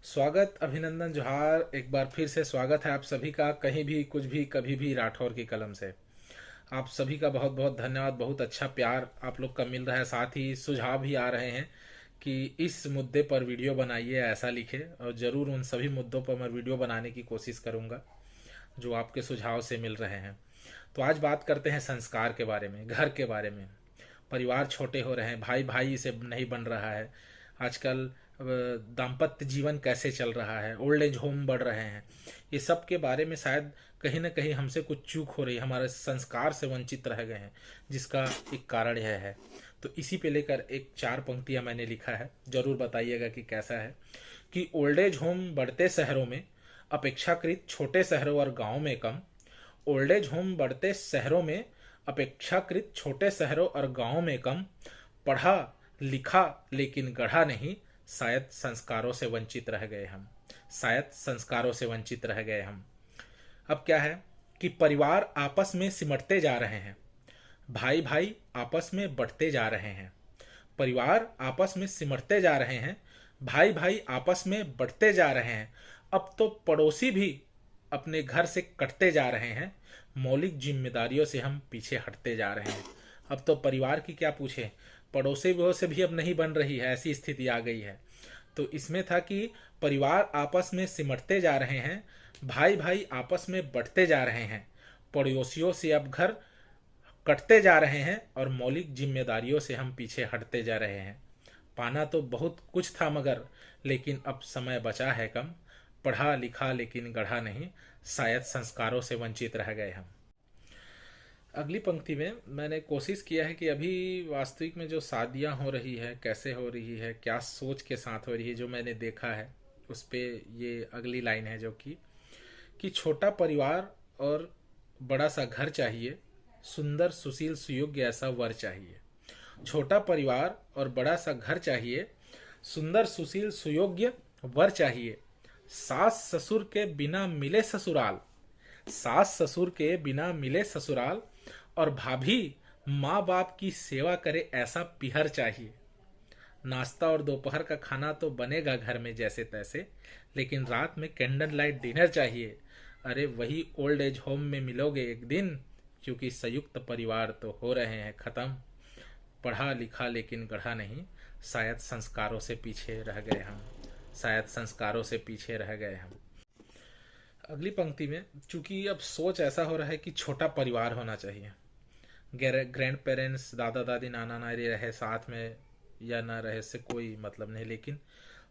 स्वागत, अभिनंदन, जोहार। एक बार फिर से स्वागत है आप सभी का, कहीं भी कुछ भी कभी भी राठौर की कलम से। आप सभी का बहुत बहुत धन्यवाद। बहुत अच्छा प्यार आप लोग का मिल रहा है। साथ ही सुझाव भी आ रहे हैं कि इस मुद्दे पर वीडियो बनाइए, ऐसा लिखे, और ज़रूर उन सभी मुद्दों पर मैं वीडियो बनाने की कोशिश करूँगा जो आपके सुझाव से मिल रहे हैं। तो आज बात करते हैं संस्कार के बारे में, घर के बारे में। परिवार छोटे हो रहे हैं, भाई भाई से नहीं बन रहा है आजकल। दाम्पत्य जीवन कैसे चल रहा है, ओल्ड एज होम बढ़ रहे हैं, ये सब के बारे में शायद कहीं ना कहीं हमसे कुछ चूक हो रही है, हमारे संस्कार से वंचित रह गए हैं, जिसका एक कारण यह है। तो इसी पे लेकर एक 4 पंक्तियां मैंने लिखा है, जरूर बताइएगा कि कैसा है। कि ओल्ड एज होम बढ़ते शहरों में अपेक्षाकृत छोटे शहरों और गांवों में कम। ओल्ड एज होम बढ़ते शहरों में अपेक्षाकृत छोटे शहरों और गांवों में कम। पढ़ा लिखा लेकिन गढ़ा नहीं, शायद संस्कारों से वंचित रह गए हम। शायद संस्कारों से वंचित रह गए हम। अब क्या है कि परिवार आपस में सिमटते जा रहे हैं, भाई भाई आपस में बढ़ते जा रहे हैं। परिवार आपस में सिमटते जा रहे हैं, भाई भाई आपस में बढ़ते जा रहे हैं। अब तो पड़ोसी भी अपने घर से कटते जा रहे हैं, मौलिक जिम्मेदारियों से हम पीछे हटते जा रहे हैं। अब तो परिवार की क्या पूछे, पड़ोसी से भी अब नहीं बन रही है, ऐसी स्थिति आ गई है। तो इसमें था कि परिवार आपस में सिमटते जा रहे हैं, भाई भाई आपस में बढ़ते जा रहे हैं, पड़ोसियों से अब घर कटते जा रहे हैं और मौलिक जिम्मेदारियों से हम पीछे हटते जा रहे हैं। पाना तो बहुत कुछ था मगर, लेकिन अब समय बचा है कम। पढ़ा लिखा लेकिन गढ़ा नहीं, शायद संस्कारों से वंचित रह गए हम। अगली पंक्ति में मैंने कोशिश किया है कि अभी वास्तविक में जो शादियां हो रही है, कैसे हो रही है, क्या सोच के साथ हो रही है, जो मैंने देखा है उस पे ये अगली लाइन है, जो कि छोटा परिवार और बड़ा सा घर चाहिए, सुंदर सुशील सुयोग्य ऐसा वर चाहिए। छोटा परिवार और बड़ा सा घर चाहिए, सुंदर सुशील सुयोग्य वर चाहिए। सास ससुर के बिना मिले ससुराल, सास ससुर के बिना मिले ससुराल, और भाभी माँ बाप की सेवा करे ऐसा पिहर चाहिए। नाश्ता और दोपहर का खाना तो बनेगा घर में जैसे तैसे, लेकिन रात में कैंडल लाइट डिनर चाहिए। अरे वही ओल्ड एज होम में मिलोगे एक दिन, क्योंकि संयुक्त परिवार तो हो रहे हैं खत्म। पढ़ा लिखा लेकिन गढ़ा नहीं, शायद संस्कारों से पीछे रह गए हम। शायद संस्कारों से पीछे रह गए हम। अगली पंक्ति में चूंकि अब सोच ऐसा हो रहा है कि छोटा परिवार होना चाहिए, ग्रैंड पेरेंट्स, दादा दादी, नाना नानी रहे साथ में या ना रहे से कोई मतलब नहीं, लेकिन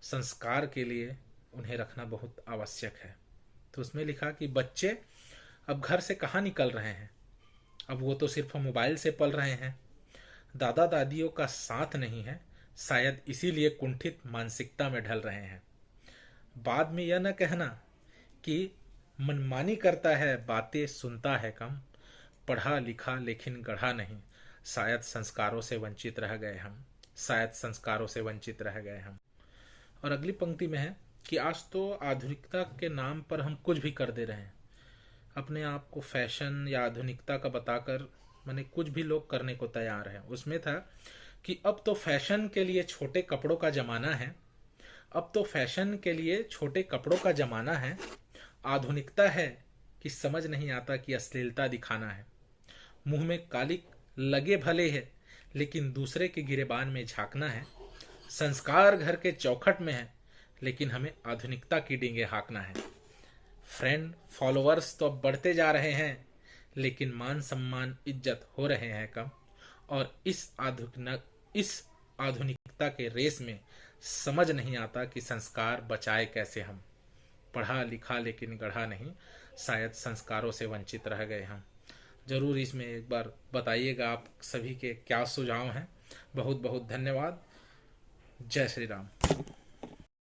संस्कार के लिए उन्हें रखना बहुत आवश्यक है। तो उसमें लिखा कि बच्चे अब घर से कहाँ निकल रहे हैं, अब वो तो सिर्फ मोबाइल से पल रहे हैं। दादा दादियों का साथ नहीं है, शायद इसीलिए कुंठित मानसिकता में ढल रहे हैं। बाद में यह न कहना कि मनमानी करता है, बातें सुनता है कम। पढ़ा लिखा लेकिन गढ़ा नहीं, शायद संस्कारों से वंचित रह गए हम। शायद संस्कारों से वंचित रह गए हम। और अगली पंक्ति में है कि आज तो आधुनिकता के नाम पर हम कुछ भी कर दे रहे हैं। अपने आप को फैशन या आधुनिकता का बताकर मैंने कुछ भी लोग करने को तैयार हैं। उसमें था कि अब तो फैशन के लिए छोटे कपड़ों का जमाना है। अब तो फैशन के लिए छोटे कपड़ों का जमाना है। आधुनिकता है कि समझ नहीं आता कि अश्लीलता दिखाना है। मुंह में कालिक लगे भले है, लेकिन दूसरे के गिरेबान में झांकना है। संस्कार घर के चौखट में है, लेकिन हमें आधुनिकता की डींगे हाँकना है। फ्रेंड फॉलोअर्स तो अब बढ़ते जा रहे हैं, लेकिन मान सम्मान इज्जत हो रहे हैं कम। और इस आधुनिकता के रेस में समझ नहीं आता कि संस्कार बचाए कैसे हम। पढ़ा लिखा लेकिन गढ़ा नहीं, शायद संस्कारों से वंचित रह गए हम। जरूर इसमें एक बार बताइएगा आप सभी के क्या सुझाव हैं। बहुत बहुत धन्यवाद। जय श्री राम।